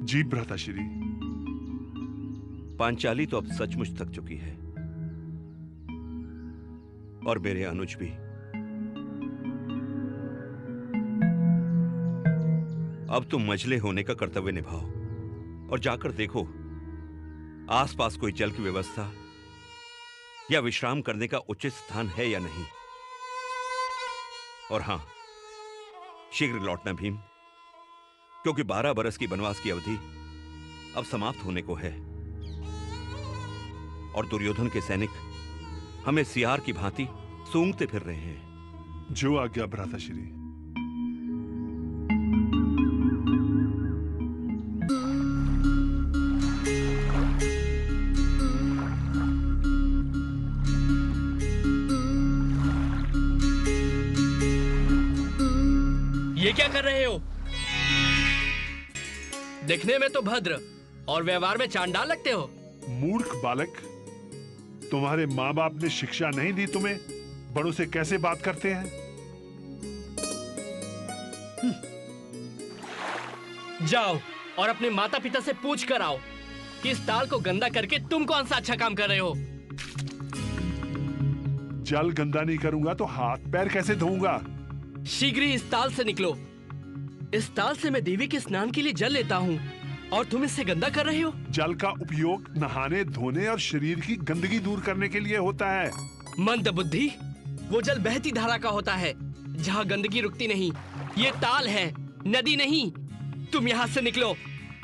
जी भ्राताश्री। पांचाली तो अब सचमुच थक चुकी है और मेरे अनुज भी। अब तुम मझले होने का कर्तव्य निभाओ और जाकर देखो आसपास कोई जल की व्यवस्था या विश्राम करने का उचित स्थान है या नहीं। और हां, शीघ्र लौटना भीम, क्योंकि 12 बरस की वनवास की अवधि अब समाप्त होने को है और दुर्योधन के सैनिक हमें सियार की भांति सूंघते फिर रहे हैं। जो आज्ञा भ्राताश्री। ये क्या कर रहे हो? दिखने में तो भद्र और व्यवहार में चांडाल लगते हो। मूर्ख बालक, तुम्हारे माँ बाप ने शिक्षा नहीं दी तुम्हें बड़ों से कैसे बात करते हैं? जाओ और अपने माता पिता से पूछ कर आओ कि इस ताल को गंदा करके तुम कौन सा अच्छा काम कर रहे हो। जल गंदा नहीं करूंगा तो हाथ पैर कैसे धोऊंगा? शीघ्र ही इस ताल से निकलो। इस ताल से मैं देवी के स्नान के लिए जल लेता हूँ और तुम इससे गंदा कर रहे हो। जल का उपयोग नहाने, धोने और शरीर की गंदगी दूर करने के लिए होता है। मंद बुद्धि, वो जल बहती धारा का होता है जहाँ गंदगी रुकती नहीं। ये ताल है, नदी नहीं। तुम यहाँ से निकलो,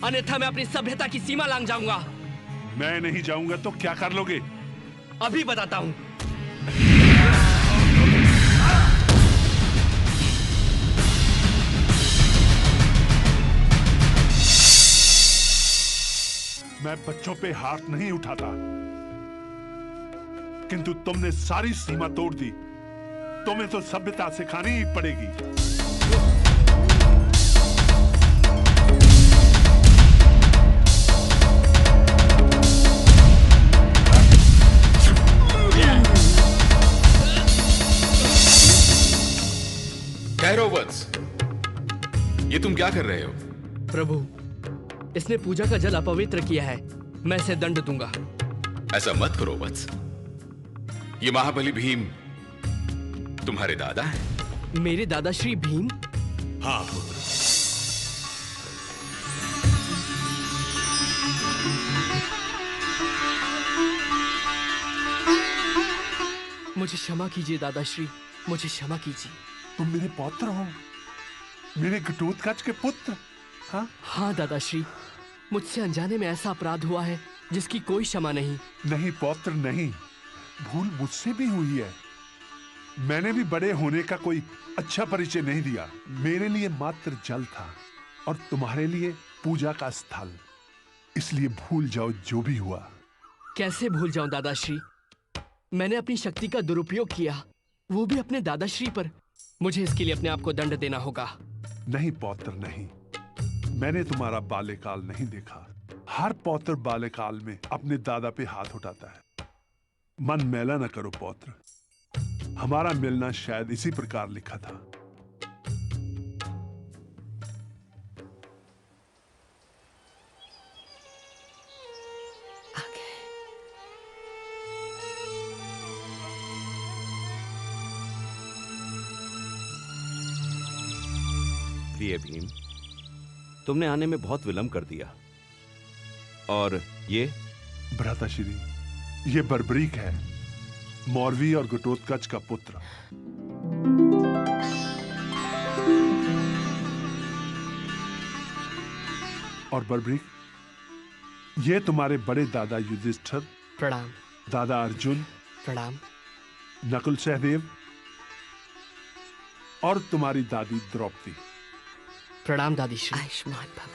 अन्यथा मैं अपनी सभ्यता की सीमा लांघ जाऊंगा। मैं नहीं जाऊंगा तो क्या कर लोगे? अभी बताता हूँ। मैं बच्चों पे हाथ नहीं उठाता, किंतु तुमने सारी सीमा तोड़ दी। तुम्हें तो सभ्यता सिखानी ही पड़ेगी। कैरोवत्स, ये तुम क्या कर रहे हो? प्रभु, इसने पूजा का जल अपवित्र किया है, मैं इसे दंड दूंगा। ऐसा मत करो वत्स। ये महाबली भीम तुम्हारे दादा हैं? मेरे दादा श्री भीम? हाँ पुत्र। मुझे क्षमा कीजिए दादाश्री, मुझे क्षमा कीजिए। तुम मेरे पौत्र हो, मेरे घटोत्कच के पुत्र। हाँ हाँ दादाश्री, मुझसे अनजाने में ऐसा अपराध हुआ है जिसकी कोई क्षमा नहीं। नहीं पौत्र नहीं, भूल मुझसे भी हुई है। मैंने भी बड़े होने का कोई अच्छा परिचय नहीं दिया। मेरे लिए मात्र जल था और तुम्हारे लिए पूजा का स्थल, इसलिए भूल जाओ जो भी हुआ। कैसे भूल जाऊं दादाश्री? मैंने अपनी शक्ति का दुरुपयोग किया, वो भी अपने दादाश्री पर। मुझे इसके लिए अपने आप को दंड देना होगा। नहीं पौत्र नहीं, मैंने तुम्हारा बाल्यकाल नहीं देखा। हर पौत्र बाल्यकाल में अपने दादा पे हाथ उठाता है। मन मैला न करो पौत्र, हमारा मिलना शायद इसी प्रकार लिखा था। प्रिय भीम, तुमने आने में बहुत विलंब कर दिया। और ये भ्राताश्री, ये बर्बरीक है, मौरवी और घटोत्कच का पुत्र। और बर्बरीक, ये तुम्हारे बड़े दादा युधिष्ठिर, प्रणाम। दादा अर्जुन, प्रणाम। नकुल सहदेव और तुम्हारी दादी द्रौपदी। प्रणाम दादी श्री। आयुष्मान भव।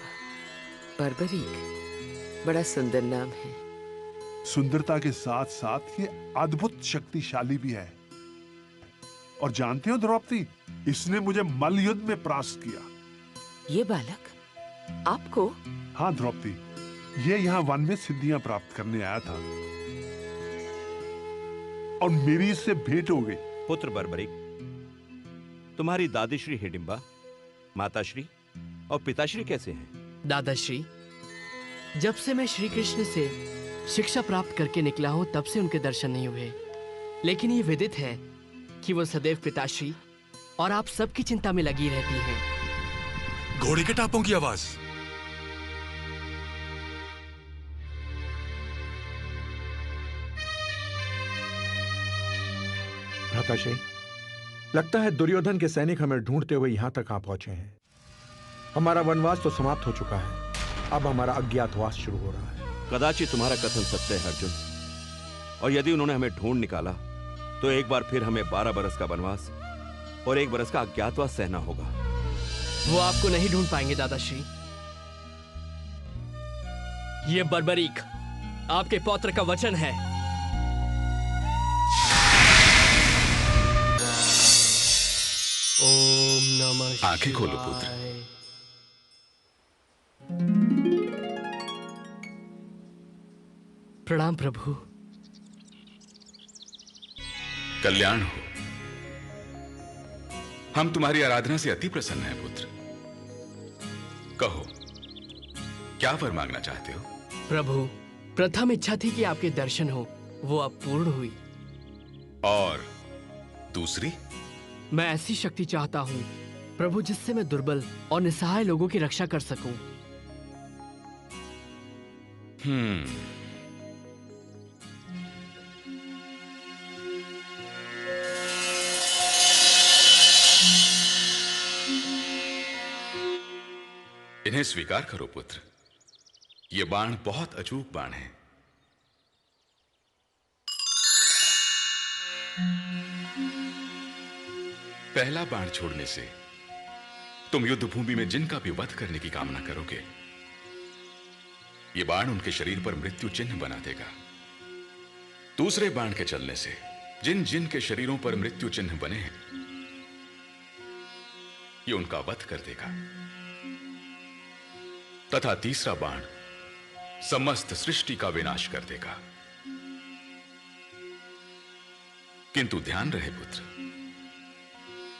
बर्बरीक बड़ा सुंदर नाम है। सुंदरता के साथ साथ ये अद्भुत शक्तिशाली भी है। और जानते हो द्रौपदी, इसने मुझे मल्ल युद्ध में परास्त किया। ये बालक आपको? हाँ द्रौपदी, ये यहाँ वन में सिद्धियां प्राप्त करने आया था और मेरी इससे भेंट हो गई। पुत्र बर्बरिक, तुम्हारी दादी श्री हिडिंबा, माताश्री और पिताश्री कैसे हैं? दादाश्री, जब से मैं श्री कृष्ण से शिक्षा प्राप्त करके निकला हूं तब से उनके दर्शन नहीं हुए। लेकिन ये विदित है कि वो सदैव पिताश्री और आप सबकी चिंता में लगी रहती हैं। घोड़े के टापों की आवाज। भ्राताश्री, लगता है दुर्योधन के सैनिक हमें ढूंढते हुए यहां तक आ पहुंचे हैं। हमारा वनवास तो समाप्त हो चुका है, अब हमारा अज्ञातवास शुरू हो रहा है। कदाचित तुम्हारा कथन सत्य है अर्जुन, और यदि उन्होंने हमें ढूंढ निकाला तो एक बार फिर हमें 12 बरस का वनवास और 1 बरस का अज्ञातवास सहना होगा। वो आपको नहीं ढूंढ पाएंगे दादाश्री। ये बर्बरीक आपके पौत्र का वचन है। ओम नमः। आंखें खोलो पुत्र। प्रणाम प्रभु। कल्याण हो। हम तुम्हारी आराधना से अति प्रसन्न हैं पुत्र। कहो, क्या वर मांगना चाहते हो? प्रभु, प्रथम इच्छा थी कि आपके दर्शन हो, वो अब पूर्ण हुई। और दूसरी? मैं ऐसी शक्ति चाहता हूँ प्रभु जिससे मैं दुर्बल और निसहाय लोगों की रक्षा कर सकूं। इन्हें स्वीकार करो पुत्र। ये बाण बहुत अचूक बाण है। पहला बाण छोड़ने से तुम युद्ध भूमि में जिनका भी वध करने की कामना करोगे, ये बाण उनके शरीर पर मृत्यु चिन्ह बना देगा। दूसरे बाण के चलने से जिन जिन के शरीरों पर मृत्यु चिन्ह बने हैं, ये उनका वध कर देगा। तथा तीसरा बाण समस्त सृष्टि का विनाश कर देगा। किंतु ध्यान रहे पुत्र,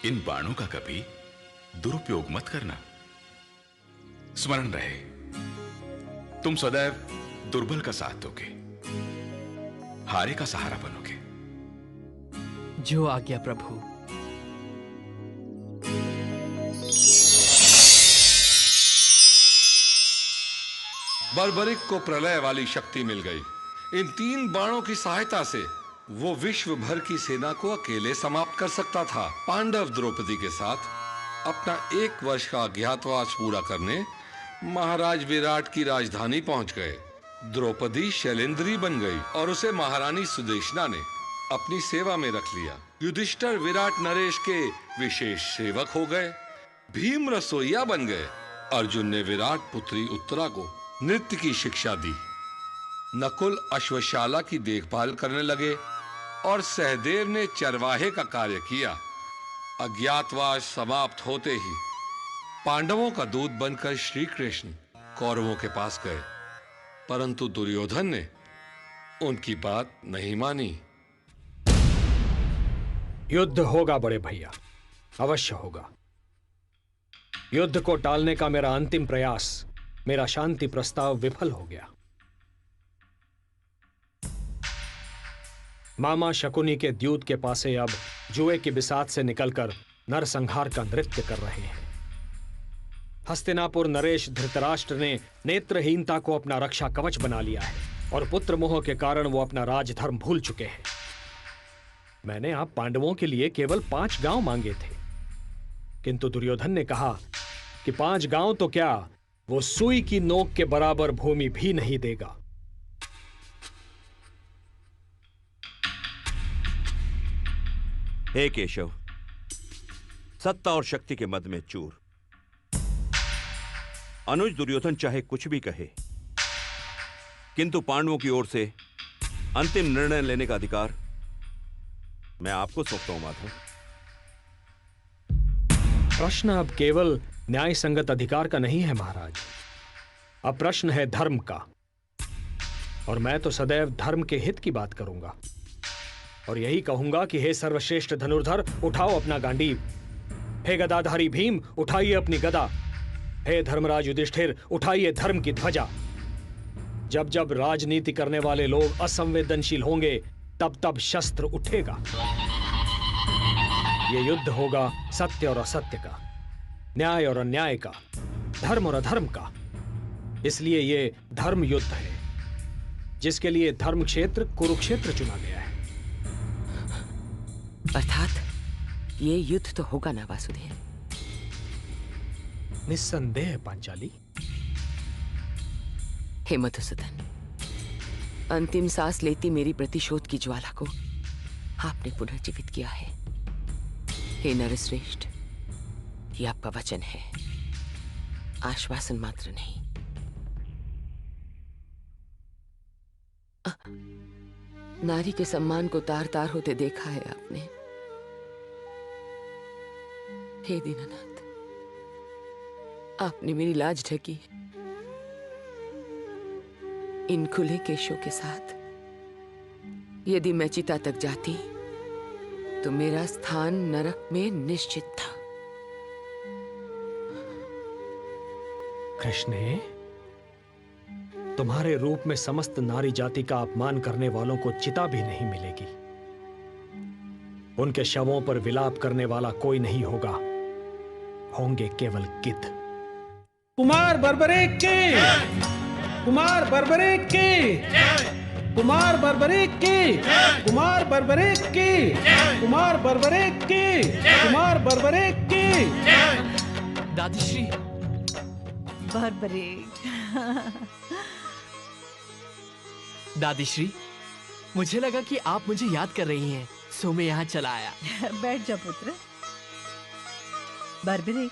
इन बाणों का कभी दुरुपयोग मत करना। स्मरण रहे, तुम सदैव दुर्बल का साथ दोगे, हारे का सहारा बनोगे। जो आज्ञा प्रभु। बर्बरिक को प्रलय वाली शक्ति मिल गई। इन 3 बाणों की सहायता से वो विश्व भर की सेना को अकेले समाप्त कर सकता था। पांडव द्रौपदी के साथ अपना 1 वर्ष का अज्ञातवास पूरा करने महाराज विराट की राजधानी पहुंच गए। द्रौपदी शैलेंद्री बन गई और उसे महारानी सुदेशना ने अपनी सेवा में रख लिया। युधिष्ठिर विराट नरेश के विशेष सेवक हो गए। भीम रसोइया बन गए। अर्जुन ने विराट पुत्री उत्तरा को नृत्य की शिक्षा दी। नकुल अश्वशाला की देखभाल करने लगे और सहदेव ने चरवाहे का कार्य किया। अज्ञातवास समाप्त होते ही पांडवों का दूत बनकर श्री कृष्ण कौरवों के पास गए, परंतु दुर्योधन ने उनकी बात नहीं मानी। युद्ध होगा बड़े भैया, अवश्य होगा। युद्ध को टालने का मेरा अंतिम प्रयास, मेरा शांति प्रस्ताव विफल हो गया। मामा शकुनी के द्यूत के पासे अब जुए की बिसात से निकलकर नरसंहार का नृत्य कर रहे हैं। हस्तिनापुर नरेश धृतराष्ट्र ने नेत्रहीनता को अपना रक्षा कवच बना लिया है और पुत्र मोह के कारण वो अपना राजधर्म भूल चुके हैं। मैंने आप पांडवों के लिए केवल 5 गांव मांगे थे, किंतु दुर्योधन ने कहा कि 5 गांव तो क्या, वो सुई की नोक के बराबर भूमि भी नहीं देगा। हे केशव, सत्ता और शक्ति के मद में चूर। अनुज दुर्योधन चाहे कुछ भी कहे, किंतु पांडवों की ओर से अंतिम निर्णय लेने का अधिकार मैं आपको सौंपता हूं माधव। प्रश्न अब केवल न्याय संगत अधिकार का नहीं है महाराज, अब प्रश्न है धर्म का। और मैं तो सदैव धर्म के हित की बात करूंगा और यही कहूंगा कि हे सर्वश्रेष्ठ धनुर्धर, उठाओ अपना गांडीव। हे गदाधारी भीम, उठाइए अपनी गदा। हे धर्मराज युधिष्ठिर, उठाइए धर्म की ध्वजा। जब जब राजनीति करने वाले लोग असंवेदनशील होंगे तब तब शस्त्र उठेगा। ये युद्ध होगा सत्य और असत्य का, न्याय और अन्याय का, धर्म और अधर्म का। इसलिए ये धर्म युद्ध है, जिसके लिए धर्म क्षेत्र कुरुक्षेत्र चुना गया है। अर्थात ये युद्ध तो होगा ना वासुदेव? निस्संदेह पांचाली। हे मधुसूदन, अंतिम सांस लेती मेरी प्रतिशोध की ज्वाला को आपने पुनर्जीवित किया है। हे नरश्रेष्ठ, ये आपका वचन है, आश्वासन मात्र नहीं। नारी के सम्मान को तार तार होते देखा है आपने। हे दीनानाथ, आपने मेरी लाज ढकी। इन खुले केशों के साथ यदि मैं चिता तक जाती तो मेरा स्थान नरक में निश्चित था। कृष्णे, तुम्हारे रूप में समस्त नारी जाति का अपमान करने वालों को चिता भी नहीं मिलेगी। उनके शवों पर विलाप करने वाला कोई नहीं होगा, होंगे केवल गिद्ध। कुमार बर्बरीक की, कुमार बर्बरीक की, कुमार बर्बरीक की, कुमार बर्बरीक की, कुमार बर्बरीक की, कुमार बर्बरीक की। दादीश्री। बर्बरीक। दादीश्री, मुझे लगा कि आप मुझे याद कर रही हैं, सो मैं यहाँ चला आया। बैठ जा पुत्र। बर्बरीक,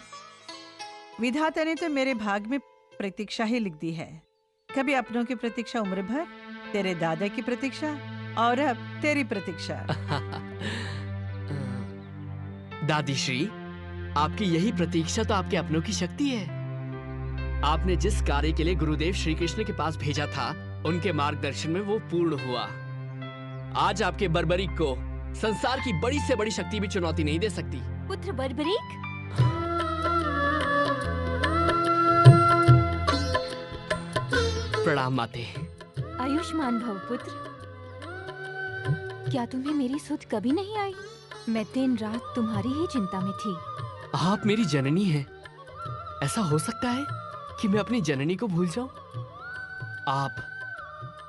विधाता ने तो मेरे भाग में प्रतीक्षा ही लिख दी है। कभी अपनों की प्रतीक्षा उम्र भर, तेरे दादा की प्रतीक्षा, और अब तेरी प्रतीक्षा। दादीश्री, आपकी यही प्रतीक्षा तो आपके अपनों की शक्ति है। आपने जिस कार्य के लिए गुरुदेव श्री कृष्ण के पास भेजा था, उनके मार्गदर्शन में वो पूर्ण हुआ। आज आपके बर्बरीक को संसार की बड़ी से बड़ी शक्ति भी चुनौती नहीं दे सकती। पुत्र बर्बरीक, प्रणाम माते। आयुष्मान भव पुत्र। क्या तुम्हें मेरी सुध कभी नहीं आई? मैं दिन रात तुम्हारी ही चिंता में थी। आप मेरी जननी हैं। ऐसा हो सकता है कि मैं अपनी जननी को भूल जाऊं? आप,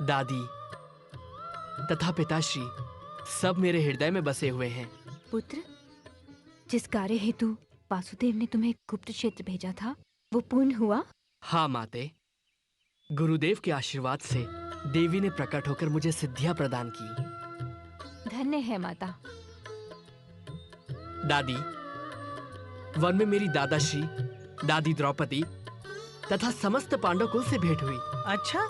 दादी तथा पिताश्री सब मेरे हृदय में बसे हुए हैं। पुत्र, जिस कार्य हेतु वासुदेव ने तुम्हें गुप्त क्षेत्र भेजा था, वो पूर्ण हुआ? हाँ माते, गुरुदेव के आशीर्वाद से देवी ने प्रकट होकर मुझे सिद्धियां प्रदान की। धन्य है माता। दादी, वन में मेरी दादाश्री, दादी द्रौपदी तथा समस्त पांडव कुल से भेंट हुई। अच्छा,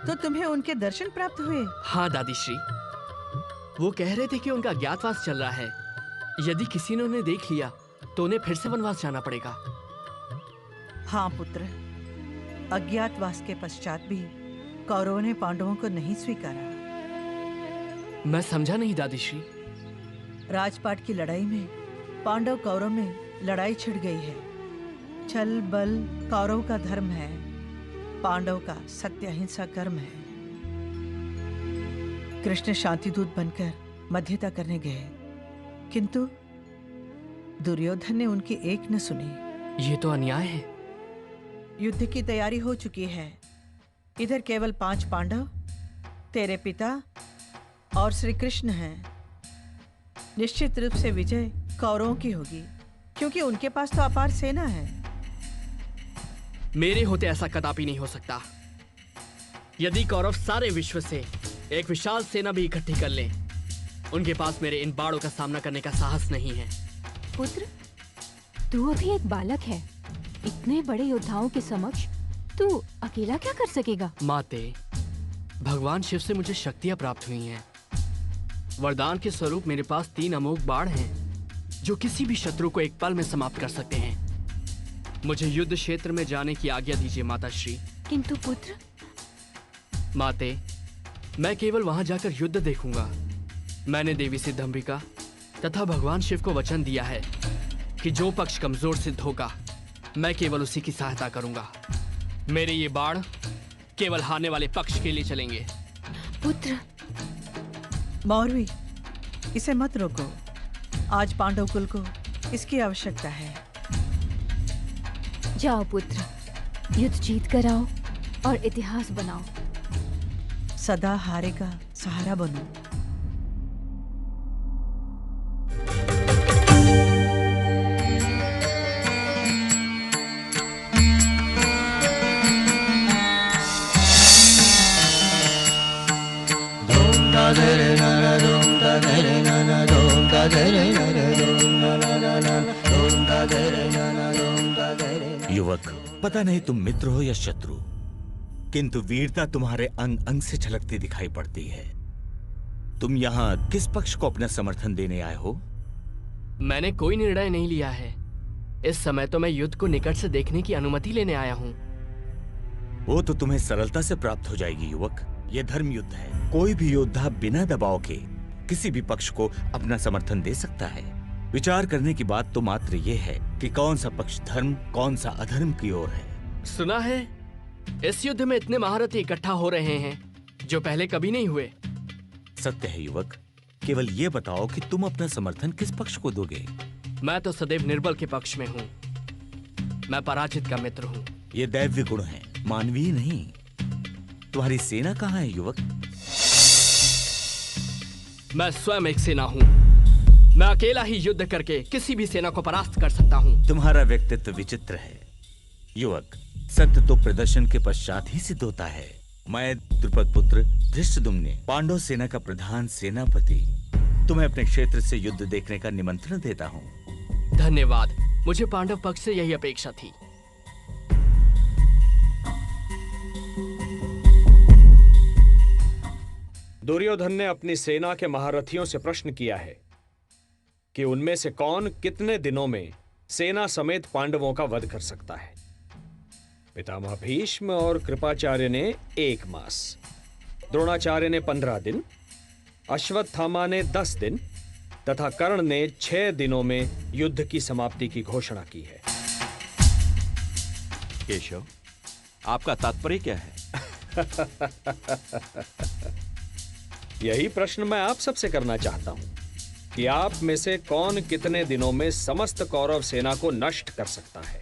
तो तुम्हें उनके दर्शन प्राप्त हुए? हाँ दादीश्री, वो कह रहे थे कि उनका अज्ञातवास चल रहा है। यदि किसी ने उन्हें देख लिया तो उन्हें फिर से वनवास जाना पड़ेगा। हाँ पुत्र, अज्ञातवास के पश्चात भी कौरवों ने पांडवों को नहीं स्वीकारा। मैं समझा नहीं दादीश्री। राजपाट की लड़ाई में पांडव कौरव में लड़ाई छिड़ गई है। छल बल कौरव का धर्म है, पांडव का सत्य अहिंसा कर्म है। कृष्ण शांतिदूत बनकर मध्यता करने गए, किंतु दुर्योधन ने उनकी एक न सुनी। ये तो अन्याय है। युद्ध की तैयारी हो चुकी है। इधर केवल 5 पांडव, तेरे पिता और श्री कृष्ण हैं। निश्चित रूप से विजय कौरवों की होगी, क्योंकि उनके पास तो अपार सेना है। मेरे होते ऐसा कदापि नहीं हो सकता। यदि कौरव सारे विश्व से एक विशाल सेना भी इकट्ठी कर लें, उनके पास मेरे इन बाणों का सामना करने का साहस नहीं है। पुत्र, तू अभी एक बालक है। इतने बड़े योद्धाओं के समक्ष तू अकेला क्या कर सकेगा? माते, भगवान शिव से मुझे शक्तियां प्राप्त हुई हैं। वरदान के स्वरूप मेरे पास 3 अमोघ बाण हैं, जो किसी भी शत्रु को एक पल में समाप्त कर सकते हैं। मुझे युद्ध क्षेत्र में जाने की आज्ञा दीजिए माताश्री। किंतु पुत्र। माते, मैं केवल वहां जाकर युद्ध देखूंगा। मैंने देवी सिद्धंबिका तथा भगवान शिव को वचन दिया है कि जो पक्ष कमजोर सिद्ध होगा, मैं केवल उसी की सहायता करूंगा। मेरे ये बाण केवल हारने वाले पक्ष के लिए चलेंगे। पुत्र, मौरवी, इसे मत रोको। आज पांडव कुल को इसकी आवश्यकता है। जाओ पुत्र, युद्ध जीत कर आओ और इतिहास बनाओ। सदा हारे का सहारा बनो। युवक, पता नहीं तुम मित्र हो या शत्रु, किंतु वीरता तुम्हारे अंग अंग से झलकती दिखाई पड़ती है। तुम यहाँ किस पक्ष को अपना समर्थन देने आए हो? मैंने कोई निर्णय नहीं लिया है। इस समय तो मैं युद्ध को निकट से देखने की अनुमति लेने आया हूँ। वो तो तुम्हें सरलता से प्राप्त हो जाएगी युवक। ये धर्म युद्ध है। कोई भी योद्धा बिना दबाव के किसी भी पक्ष को अपना समर्थन दे सकता है। विचार करने की बात तो मात्र ये है कि कौन सा पक्ष धर्म, कौन सा अधर्म की ओर है। सुना है इस युद्ध में इतने महारथी इकट्ठा हो रहे हैं जो पहले कभी नहीं हुए। सत्य है युवक, केवल ये बताओ कि तुम अपना समर्थन किस पक्ष को दोगे? मैं तो सदैव निर्बल के पक्ष में हूँ। मैं पराजित का मित्र हूँ। ये दैव्य गुण है, मानवीय नहीं। तुम्हारी सेना कहाँ है युवक? मैं स्वयं एक सेना हूँ। मैं अकेला ही युद्ध करके किसी भी सेना को परास्त कर सकता हूँ। तुम्हारा व्यक्तित्व विचित्र है युवक। सत्य तो प्रदर्शन के पश्चात ही सिद्ध होता है। मैं द्रुपद पुत्र धृष्टद्युम्न, पांडव सेना का प्रधान सेनापति, तुम्हें अपने क्षेत्र से युद्ध देखने का निमंत्रण देता हूँ। धन्यवाद। मुझे पांडव पक्ष से यही अपेक्षा थी। दुर्योधन ने अपनी सेना के महारथियों से प्रश्न किया है कि उनमें से कौन कितने दिनों में सेना समेत पांडवों का वध कर सकता है। पितामह भीष्म और कृपाचार्य ने 1 मास, द्रोणाचार्य ने 15 दिन, अश्वत्थामा ने 10 दिन तथा कर्ण ने 6 दिनों में युद्ध की समाप्ति की घोषणा की है। केशव, आपका तात्पर्य क्या है? यही प्रश्न मैं आप सबसे करना चाहता हूं कि आप में से कौन कितने दिनों में समस्त कौरव सेना को नष्ट कर सकता है।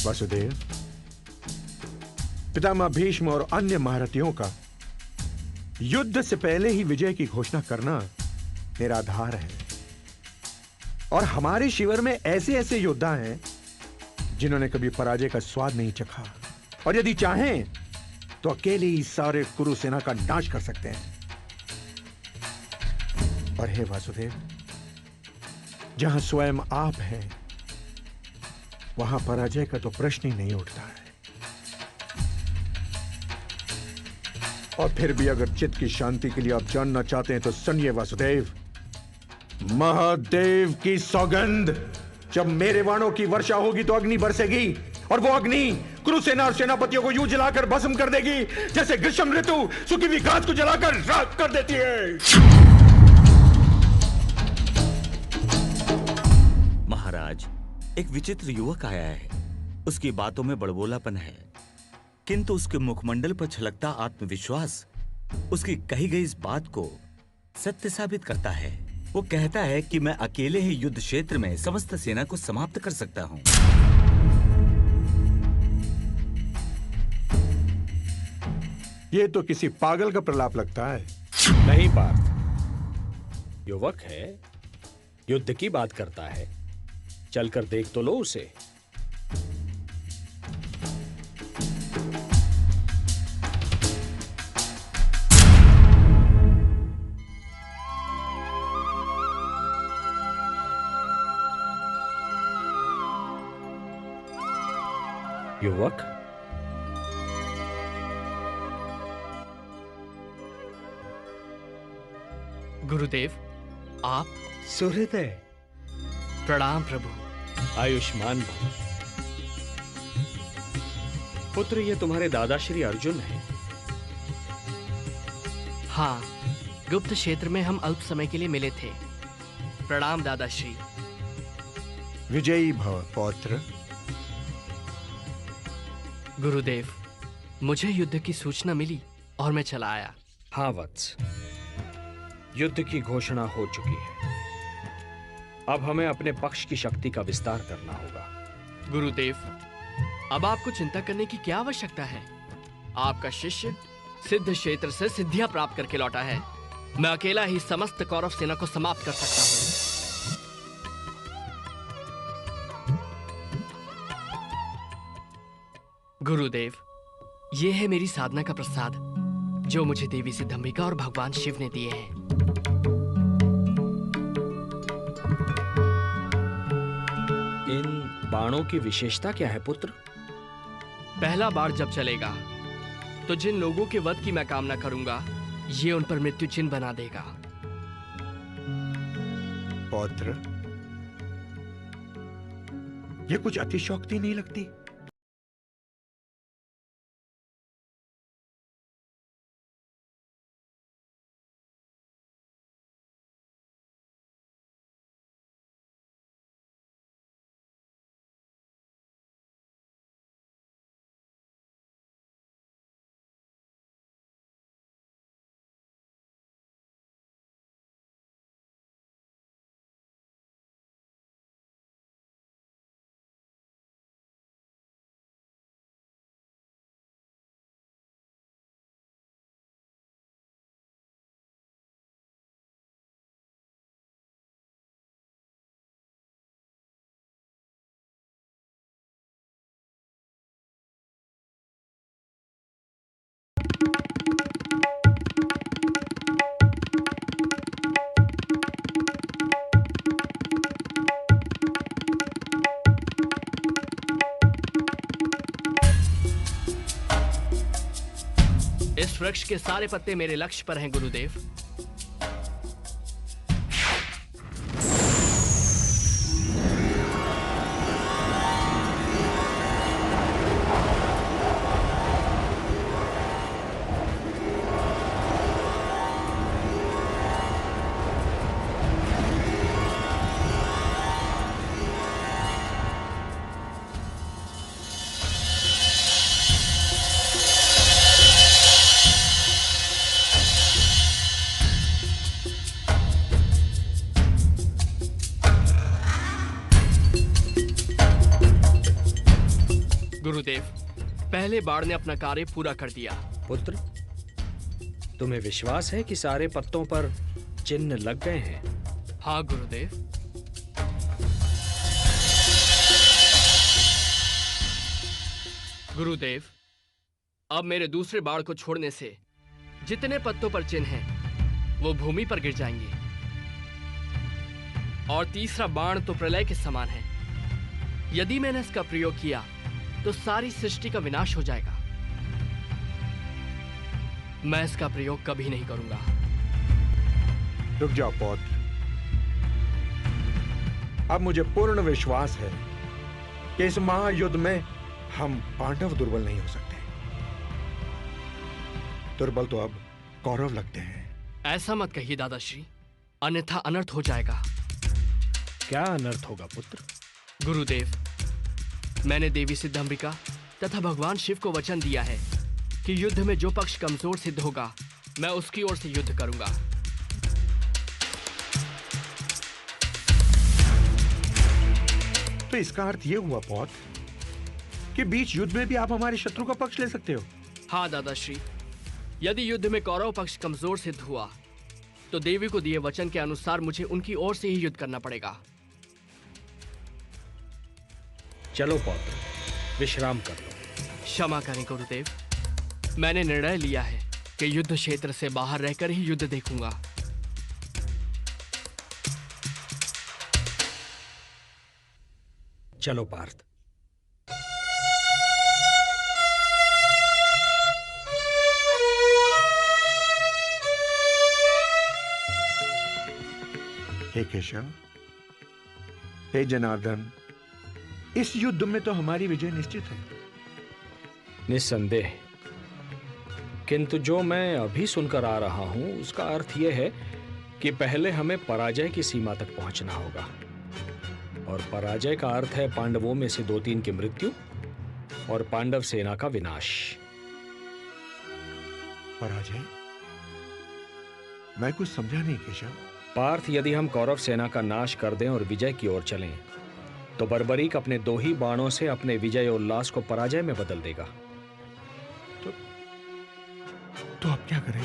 वासुदेव, पितामह भीष्म और अन्य महारथियों का युद्ध से पहले ही विजय की घोषणा करना निराधार है। और हमारे शिविर में ऐसे ऐसे योद्धा हैं जिन्होंने कभी पराजय का स्वाद नहीं चखा, और यदि चाहें तो अकेले ही सारे कुरु सेना का नाश कर सकते हैं। और हे वासुदेव, जहां स्वयं आप हैं वहां पराजय का तो प्रश्न ही नहीं उठता है। और फिर भी अगर चित्त की शांति के लिए आप जानना चाहते हैं तो सुनिए वासुदेव, महादेव की सौगंध, जब मेरे बाणों की वर्षा होगी तो अग्नि बरसेगी, और वो अग्नि कुरुसेना और सेनापतियों को यूं जलाकर भस्म कर देगी जैसे ग्रीष्म ऋतु सूखी हुई घास को जलाकर राख कर देती है। महाराज, एक विचित्र युवक आया है। उसकी बातों में बड़बोलापन है, किंतु उसके मुखमंडल पर छलकता आत्मविश्वास उसकी कही गई इस बात को सत्य साबित करता है। वो कहता है कि मैं अकेले ही युद्ध क्षेत्र में समस्त सेना को समाप्त कर सकता हूं। ये तो किसी पागल का प्रलाप लगता है। नहीं पार्थ, युवक है, युद्ध की बात करता है। चलकर देख तो लो उसे। युवक, गुरुदेव, आप? सुहृदय, प्रणाम प्रभु। आयुष्मान भव। पुत्र, ये तुम्हारे दादा श्री अर्जुन हैं। हाँ, गुप्त क्षेत्र में हम अल्प समय के लिए मिले थे। प्रणाम दादाश्री। विजयी भव पौत्र। गुरुदेव, मुझे युद्ध की सूचना मिली और मैं चला आया। हाँ वत्स, युद्ध की घोषणा हो चुकी है। अब हमें अपने पक्ष की शक्ति का विस्तार करना होगा। गुरुदेव, अब आपको चिंता करने की क्या आवश्यकता है? आपका शिष्य सिद्ध क्षेत्र से सिद्धियां प्राप्त करके लौटा है। मैं अकेला ही समस्त कौरव सेना को समाप्त कर सकता हूं। गुरुदेव, यह है मेरी साधना का प्रसाद जो मुझे देवी सिद्धंबिका और भगवान शिव ने दिए हैं। इन बाणों की विशेषता क्या है पुत्र? पहला बाण जब चलेगा तो जिन लोगों के वध की मैं कामना करूंगा, ये उन पर मृत्यु चिन्ह बना देगा। पौत्र, ये कुछ अतिशयोक्ति नहीं लगती? इस वृक्ष के सारे पत्ते मेरे लक्ष्य पर हैं गुरुदेव। गुरुदेव, पहले बाण ने अपना कार्य पूरा कर दिया। पुत्र, तुम्हें विश्वास है कि सारे पत्तों पर चिन्ह लग गए हैं? हाँ गुरुदेव। गुरुदेव, अब मेरे दूसरे बाण को छोड़ने से जितने पत्तों पर चिन्ह हैं, वो भूमि पर गिर जाएंगे। और तीसरा बाण तो प्रलय के समान है। यदि मैंने इसका प्रयोग किया तो सारी सृष्टि का विनाश हो जाएगा। मैं इसका प्रयोग कभी नहीं करूंगा। रुक जाओ पौत्र, अब मुझे पूर्ण विश्वास है कि इस महायुद्ध में हम पांडव दुर्बल नहीं हो सकते। दुर्बल तो अब कौरव लगते हैं। ऐसा मत कहिए दादाश्री, अन्यथा अनर्थ हो जाएगा। क्या अनर्थ होगा पुत्र? गुरुदेव, मैंने देवी सिद्धंबिका तथा भगवान शिव को वचन दिया है कि युद्ध में जो पक्ष कमजोर सिद्ध होगा, मैं उसकी ओर से युद्ध करूंगा। तो इसका अर्थ यह हुआ पौत्र कि बीच युद्ध में भी आप हमारे शत्रु का पक्ष ले सकते हो। हाँ दादाश्री, यदि युद्ध में कौरव पक्ष कमजोर सिद्ध हुआ तो देवी को दिए वचन के अनुसार मुझे उनकी ओर से ही युद्ध करना पड़ेगा। चलो पौत्र, विश्राम कर लो। क्षमा करें गुरुदेव, मैंने निर्णय लिया है कि युद्ध क्षेत्र से बाहर रहकर ही युद्ध देखूंगा। चलो पार्थ। हे केशव, हे जनार्दन, इस युद्ध में तो हमारी विजय निश्चित है। निस्संदेह, किंतु जो मैं अभी सुनकर आ रहा हूं उसका अर्थ यह है कि पहले हमें पराजय की सीमा तक पहुंचना होगा। और पराजय का अर्थ है पांडवों में से 2-3 की मृत्यु और पांडव सेना का विनाश। पराजय? मैं कुछ समझा नहीं केशव। पार्थ, यदि हम कौरव सेना का नाश कर दें और विजय की ओर चलें, तो बर्बरीक अपने 2 ही बाणों से अपने विजय उल्लास को पराजय में बदल देगा। तो अब क्या करें?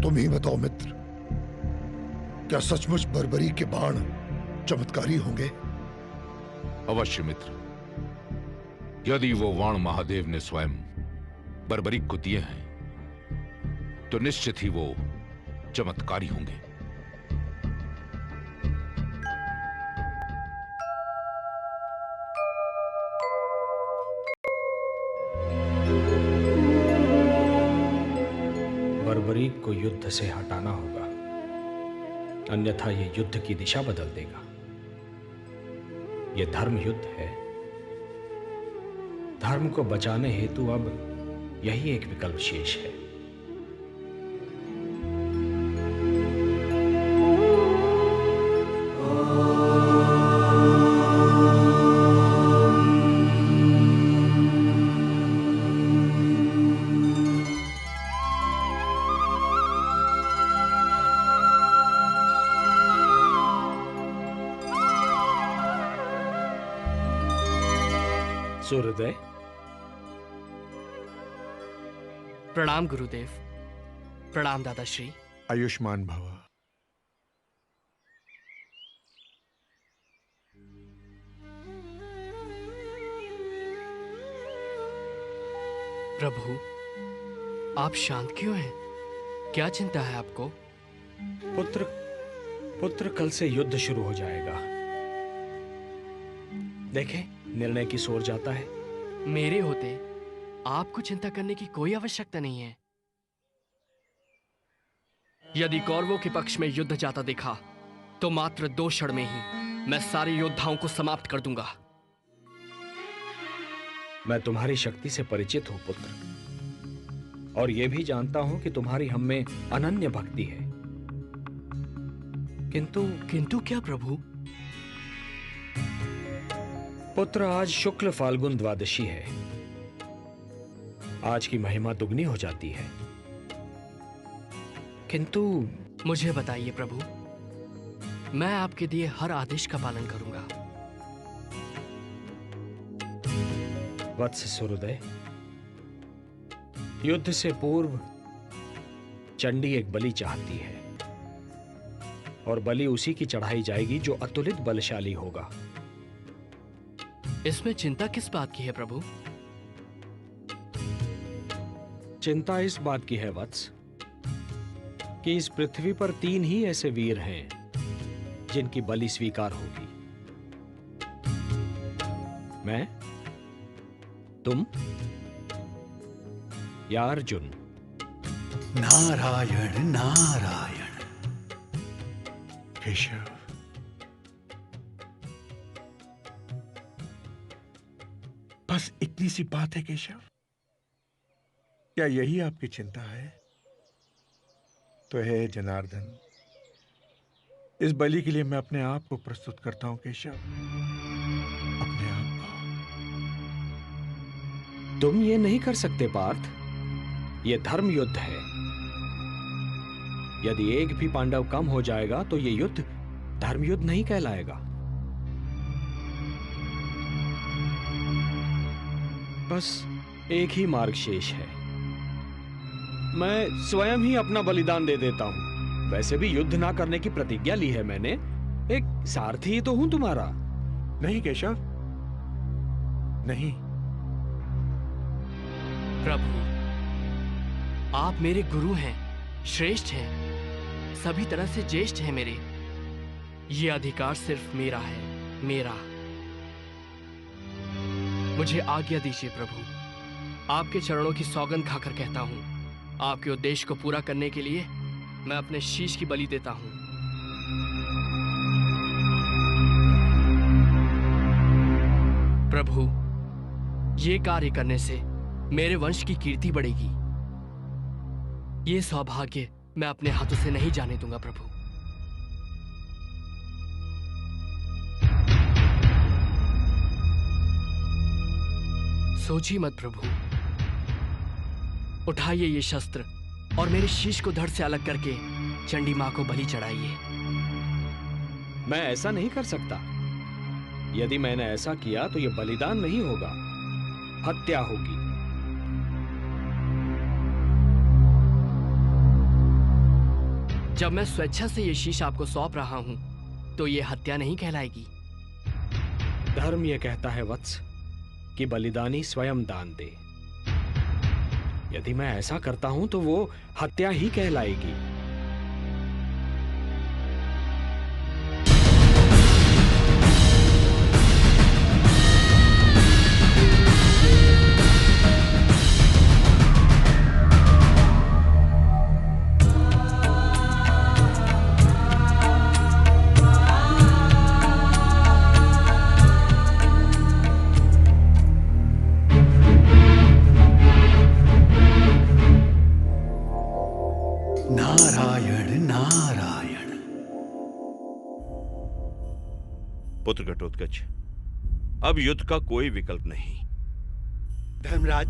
तुम ही बताओ मित्र, क्या सचमुच बर्बरी के बाण चमत्कारी होंगे? अवश्य मित्र। यदि वो बाण महादेव ने स्वयं बर्बरीक को दिए हैं, तो निश्चित ही वो चमत्कारी होंगे। बर्बरीक को युद्ध से हटाना होगा, अन्यथा यह युद्ध की दिशा बदल देगा। यह धर्म युद्ध है। धर्म को बचाने हेतु अब यही एक विकल्प शेष है। सूर्योदय। प्रणाम गुरुदेव। प्रणाम दादाश्री। आयुष्मान भव। प्रभु, आप शांत क्यों हैं? क्या चिंता है आपको? पुत्र, कल से युद्ध शुरू हो जाएगा। देखें, निर्णय की ओर जाता है। मेरे होते आपको चिंता करने की कोई आवश्यकता नहीं है। यदि कौरवों के पक्ष में युद्ध जाता देखा, तो मात्र 2 क्षण में ही मैं सारे योद्धाओं को समाप्त कर दूंगा। मैं तुम्हारी शक्ति से परिचित हूं पुत्र, और यह भी जानता हूं कि तुम्हारी हम में अनन्य भक्ति है। किंतु क्या प्रभु? पुत्र, आज शुक्ल फाल्गुन द्वादशी है। आज की महिमा दुगनी हो जाती है। किंतु मुझे बताइए प्रभु, मैं आपके दिए हर आदेश का पालन करूंगा। वत्स सूर्योदय, युद्ध से पूर्व चंडी एक बलि चाहती है, और बलि उसी की चढ़ाई जाएगी जो अतुलित बलशाली होगा। इसमें चिंता किस बात की है प्रभु? चिंता इस बात की है वत्स कि इस पृथ्वी पर 3 ही ऐसे वीर हैं जिनकी बलि स्वीकार होगी। मैं, तुम या अर्जुन। नारायण नारायण। केशव, बस इतनी सी बात है केशव? क्या यही आपकी चिंता है? तो है जनार्दन, इस बलि के लिए मैं अपने आप को प्रस्तुत करता हूं केशव, अपने आप को। तुम ये नहीं कर सकते पार्थ, ये धर्म युद्ध है। यदि एक भी पांडव कम हो जाएगा तो ये युद्ध धर्म युद्ध नहीं कहलाएगा। बस एक ही मार्ग शेष है। मैं स्वयं ही अपना बलिदान दे देता हूं। वैसे भी युद्ध ना करने की प्रतिज्ञा ली है मैंने। एक सारथी ही तो हूं तुम्हारा। नहीं केशव, नहीं। प्रभु, आप मेरे गुरु हैं, श्रेष्ठ हैं, सभी तरह से ज्येष्ठ हैं मेरे। ये अधिकार सिर्फ मेरा है, मेरा। मुझे आज्ञा दीजिए प्रभु। आपके चरणों की सौगंध खाकर कहता हूं, आपके उद्देश्य को पूरा करने के लिए मैं अपने शीश की बलि देता हूं। प्रभु, ये कार्य करने से मेरे वंश की कीर्ति बढ़ेगी, ये सौभाग्य मैं अपने हाथों से नहीं जाने दूंगा प्रभु। सोचिए मत प्रभु, उठाइए ये शस्त्र और मेरे शीश को धड़ से अलग करके चंडी मां को बलि चढ़ाइए। मैं ऐसा नहीं कर सकता। यदि मैंने ऐसा किया तो यह बलिदान नहीं होगा, हत्या होगी। जब मैं स्वेच्छा से ये शीश आपको सौंप रहा हूं तो ये हत्या नहीं कहलाएगी। धर्म यह कहता है वत्स कि बलिदानी स्वयं दान दे। यदि मैं ऐसा करता हूं तो वो हत्या ही कहलाएगी। पुत्र घटोत्कच, अब युद्ध का कोई विकल्प नहीं। धर्मराज,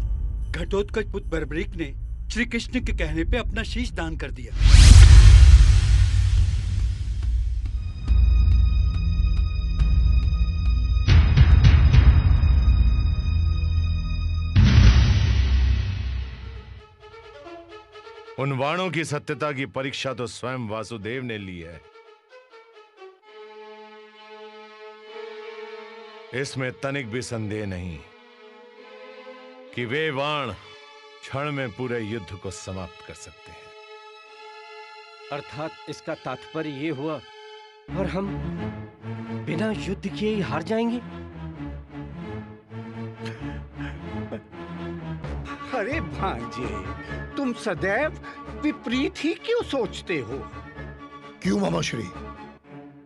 घटोत्कच पुत्र बर्बरीक ने श्री कृष्ण के कहने पे अपना शीश दान कर दिया। उन वाणों की सत्यता की परीक्षा तो स्वयं वासुदेव ने ली है। इसमें तनिक भी संदेह नहीं कि वे बाण क्षण में पूरे युद्ध को समाप्त कर सकते हैं। अर्थात इसका तात्पर्य ये हुआ और हम बिना युद्ध किए ही हार जाएंगे। अरे भांजे, तुम सदैव विपरीत ही क्यों सोचते हो? क्यों मामा श्री,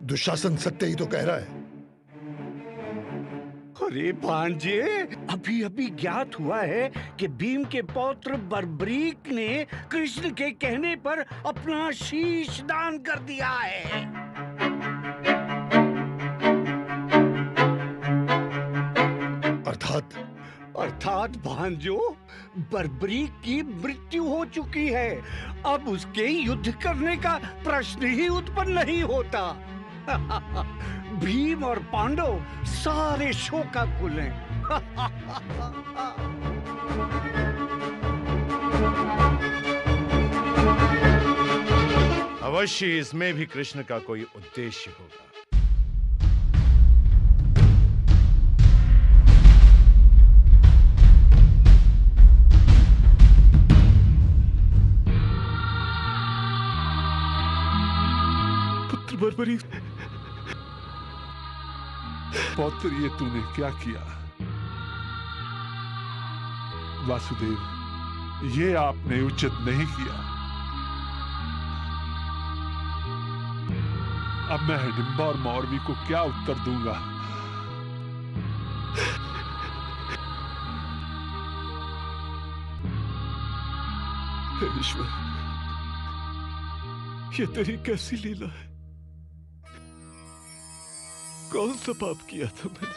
दुशासन सत्य ही तो कह रहा है। अरे भांजे, अभी अभी ज्ञात हुआ है कि भीम के पौत्र बर्बरीक ने कृष्ण के कहने पर अपना शीश दान कर दिया है। अर्थात भांजो, बर्बरीक की मृत्यु हो चुकी है। अब उसके युद्ध करने का प्रश्न ही उत्पन्न नहीं होता। भीम और पांडव सारे शोकाकुल हैं। अवश्य इसमें भी कृष्ण का कोई उद्देश्य होगा। पुत्र बर्बरीक, पौत्र, ये तूने क्या किया? वासुदेव, ये आपने उचित नहीं किया। अब मैं हिडिंबा और मौरवी को क्या उत्तर दूंगा? हे ईश्वर, ये तेरी कैसी लीला है? कौन सा पाप किया था मैंने?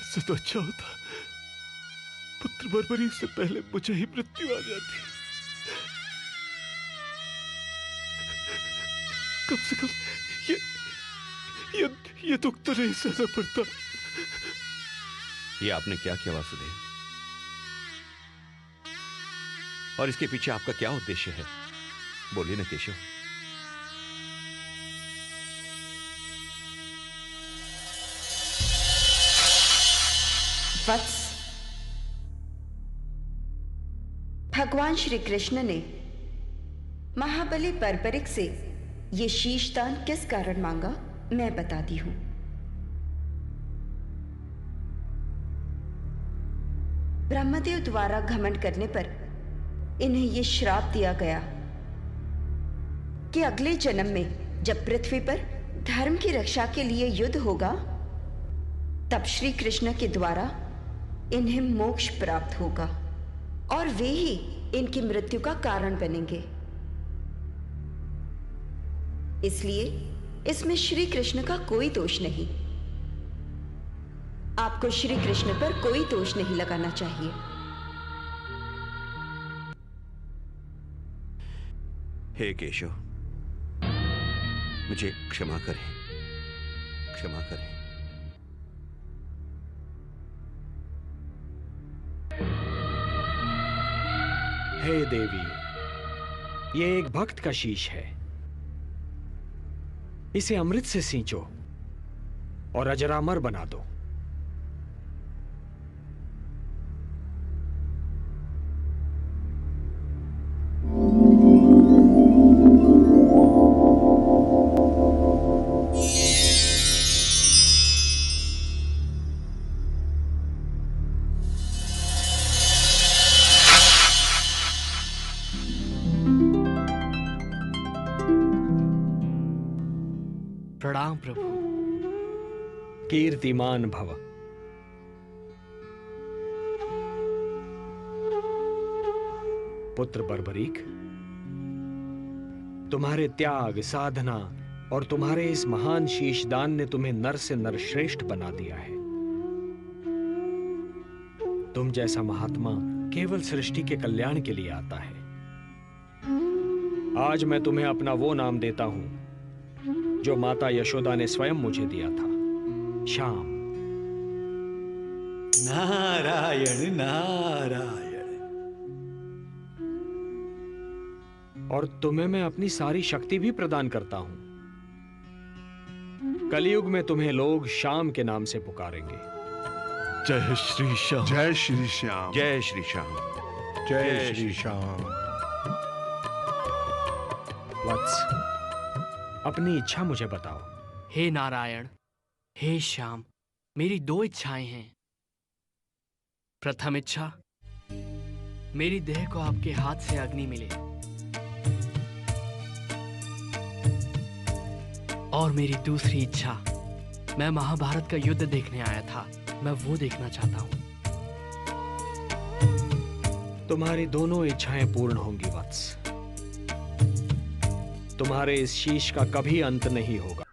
इससे तो अच्छा होता पुत्र बर्बरीक से पहले मुझे ही मृत्यु आ जाती। कम से कम ये दुख तो नहीं सहना पड़ता। ये आपने क्या किया वासुदेव? और इसके पीछे आपका क्या उद्देश्य है? बोलिए ना केशव। वत्स, भगवान श्री कृष्ण ने महाबली बर्बरीक से ये शीशदान किस कारण मांगा, मैं बताती हूं। ब्रह्मदेव द्वारा घमंड करने पर इन्हें यह श्राप दिया गया कि अगले जन्म में जब पृथ्वी पर धर्म की रक्षा के लिए युद्ध होगा, तब श्री कृष्ण के द्वारा इन्हें मोक्ष प्राप्त होगा। और वे ही इनकी मृत्यु का कारण बनेंगे। इसलिए इसमें श्री कृष्ण का कोई दोष नहीं। आपको श्री कृष्ण पर कोई दोष नहीं लगाना चाहिए। हे केशव, मुझे क्षमा करें, क्षमा करें। हे देवी, ये एक भक्त का शीश है। इसे अमृत से सींचो और अजरामर बना दो। प्रणाम प्रभु। कीर्तिमान भव। पुत्र बर्बरीक, तुम्हारे त्याग, साधना और तुम्हारे इस महान शीशदान ने तुम्हें नर से नरश्रेष्ठ बना दिया है। तुम जैसा महात्मा केवल सृष्टि के कल्याण के लिए आता है। आज मैं तुम्हें अपना वो नाम देता हूं जो माता यशोदा ने स्वयं मुझे दिया था, श्याम। नारायण नारायण। और तुम्हें मैं अपनी सारी शक्ति भी प्रदान करता हूं। कलयुग में तुम्हें लोग श्याम के नाम से पुकारेंगे। जय श्री श्याम, जय श्री श्याम, जय श्री श्याम, जय श्री श्याम। वत्स, अपनी इच्छा मुझे बताओ। हे नारायण, हे श्याम, मेरी 2 इच्छाएं हैं। प्रथम इच्छा, मेरी देह को आपके हाथ से अग्नि मिले, और मेरी दूसरी इच्छा, मैं महाभारत का युद्ध देखने आया था, मैं वो देखना चाहता हूं। तुम्हारी दोनों इच्छाएं पूर्ण होंगी वत्स। तुम्हारे इस शीश का कभी अंत नहीं होगा।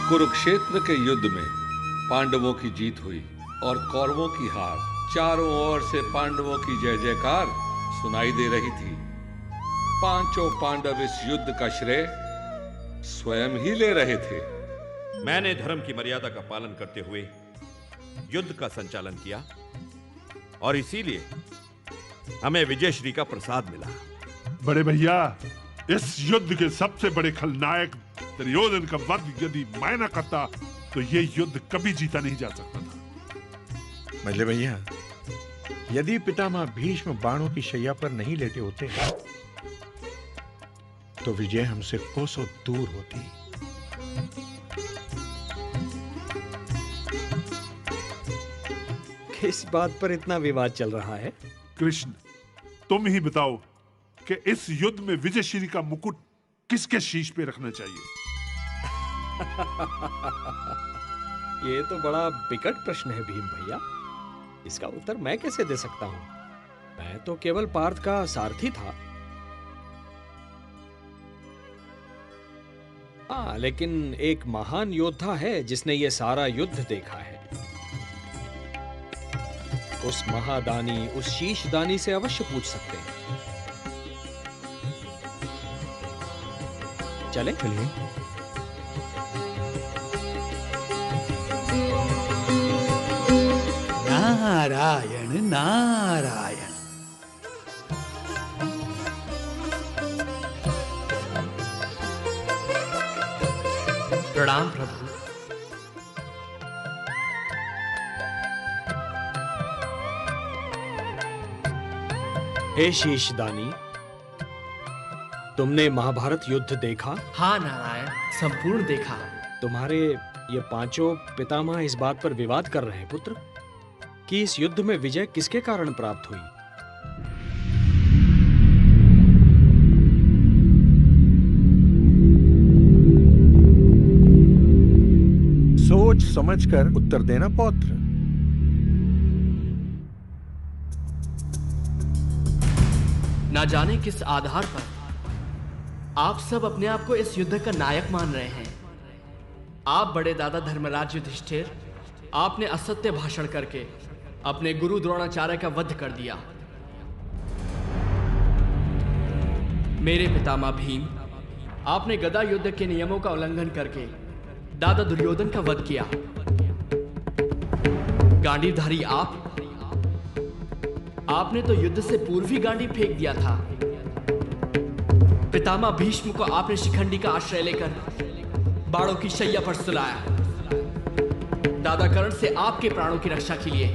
कुरुक्षेत्र के युद्ध में पांडवों की जीत हुई और कौरवों की हार। चारों ओर से पांडवों की जय जयकार सुनाई दे रही थी। पांचों पांडव इस युद्ध का श्रेय स्वयं ही ले रहे थे। मैंने धर्म की मर्यादा का पालन करते हुए युद्ध का संचालन किया और इसीलिए हमें विजयश्री का प्रसाद मिला। बड़े भैया, इस युद्ध के सबसे बड़े खलनायक दुर्योधन का वध यदि मैं न करता तो ये युद्ध कभी जीता नहीं जा सकता था। मजले भैया, यदि पितामह भीष्म बाणों की शैया पर नहीं लेटे होते तो विजय हमसे कोसों दूर होती। किस बात पर इतना विवाद चल रहा है? कृष्ण, तुम ही बताओ कि इस युद्ध में विजयश्री का मुकुट किसके शीश पे रखना चाहिए? ये तो बड़ा विकट प्रश्न है भीम भैया। इसका उत्तर मैं कैसे दे सकता हूं? मैं तो केवल पार्थ का सारथी था। हाँ, लेकिन एक महान योद्धा है जिसने ये सारा युद्ध देखा है। उस महादानी, उस शीशदानी से अवश्य पूछ सकते हैं। चले? चलिए। नारायण नारायण। प्रणाम प्रभु। हे शीशदानी, तुमने महाभारत युद्ध देखा? हाँ नारायण, संपूर्ण देखा। तुम्हारे ये पांचों पितामह इस बात पर विवाद कर रहे हैं पुत्र कि इस युद्ध में विजय किसके कारण प्राप्त हुई। सोच समझकर उत्तर देना पौत्र। ना जाने किस आधार पर आप सब अपने आप को इस युद्ध का नायक मान रहे हैं। आप बड़े दादा धर्मराज युधिष्ठिर, आपने असत्य भाषण करके अपने गुरु द्रोणाचार्य का वध कर दिया। मेरे पितामह भीम, आपने गदा युद्ध के नियमों का उल्लंघन करके दादा दुर्योधन का वध किया। गांडीवधारी आपने तो युद्ध से पूर्व ही गांडी फेंक दिया था। पितामह भीष्म को आपने शिखंडी का आश्रय लेकर बाणों की शैया पर सुलाया। दादा कर्ण से आपके प्राणों की रक्षा के लिए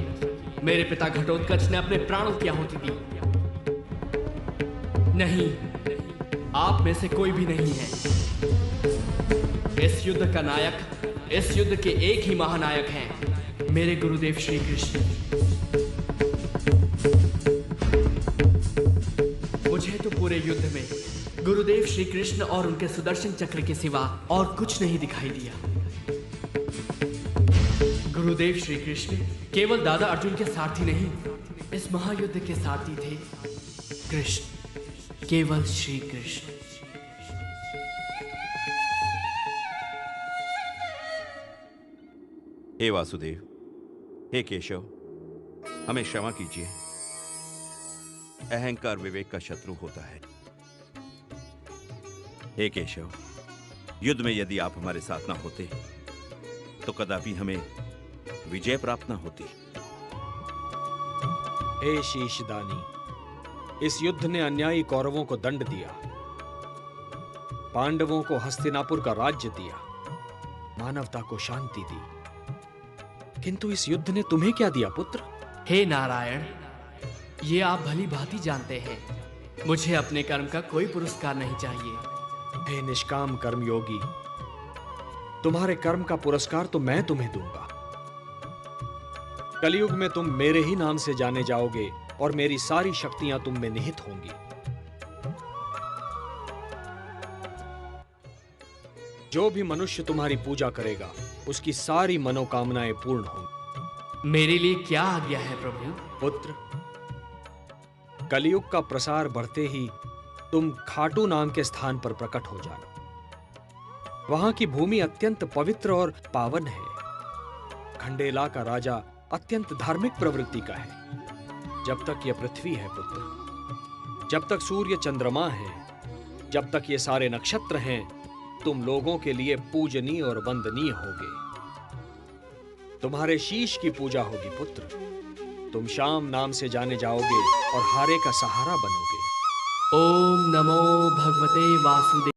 मेरे पिता घटोत्कच ने अपने प्राणों की आहुति दी। नहीं, आप में से कोई भी नहीं है। इस युद्ध का नायक, इस युद्ध के एक ही महानायक हैं, मेरे गुरुदेव श्री कृष्ण। मुझे तो पूरे युद्ध में गुरुदेव श्री कृष्ण और उनके सुदर्शन चक्र के सिवा और कुछ नहीं दिखाई दिया। गुरुदेव श्री कृष्ण केवल दादा अर्जुन के सारथी नहीं, इस महायुद्ध के सारथी थे कृष्ण, केवल श्री कृष्ण। हे वासुदेव, हे केशव, हमें क्षमा कीजिए। अहंकार विवेक का शत्रु होता है। हे केशव, युद्ध में यदि आप हमारे साथ ना होते तो कदापि हमें विजय प्राप्त ना होती। हे शीशदानी, इस युद्ध ने अन्यायी कौरवों को दंड दिया, पांडवों को हस्तिनापुर का राज्य दिया, मानवता को शांति दी, किंतु इस युद्ध ने तुम्हें क्या दिया पुत्र? हे नारायण, ये आप भली भांति जानते हैं, मुझे अपने कर्म का कोई पुरस्कार नहीं चाहिए। हे निष्काम कर्मयोगी, तुम्हारे कर्म का पुरस्कार तो मैं तुम्हें दूंगा। कलयुग में तुम मेरे ही नाम से जाने जाओगे और मेरी सारी शक्तियां तुम में निहित होंगी। जो भी मनुष्य तुम्हारी पूजा करेगा उसकी सारी मनोकामनाएं पूर्ण होंगी। मेरे लिए क्या आज्ञा है प्रभु? पुत्र, कलयुग का प्रसार बढ़ते ही तुम खाटू नाम के स्थान पर प्रकट हो जाना। वहां की भूमि अत्यंत पवित्र और पावन है। खंडेला का राजा अत्यंत धार्मिक प्रवृत्ति का है। जब तक यह पृथ्वी है पुत्र, जब तक सूर्य चंद्रमा है, जब तक ये सारे नक्षत्र हैं, तुम लोगों के लिए पूजनीय और वंदनीय होगे। तुम्हारे शीश की पूजा होगी पुत्र। तुम श्याम नाम से जाने जाओगे और हारे का सहारा बनोगे। ओम नमो भगवते वासुदेव।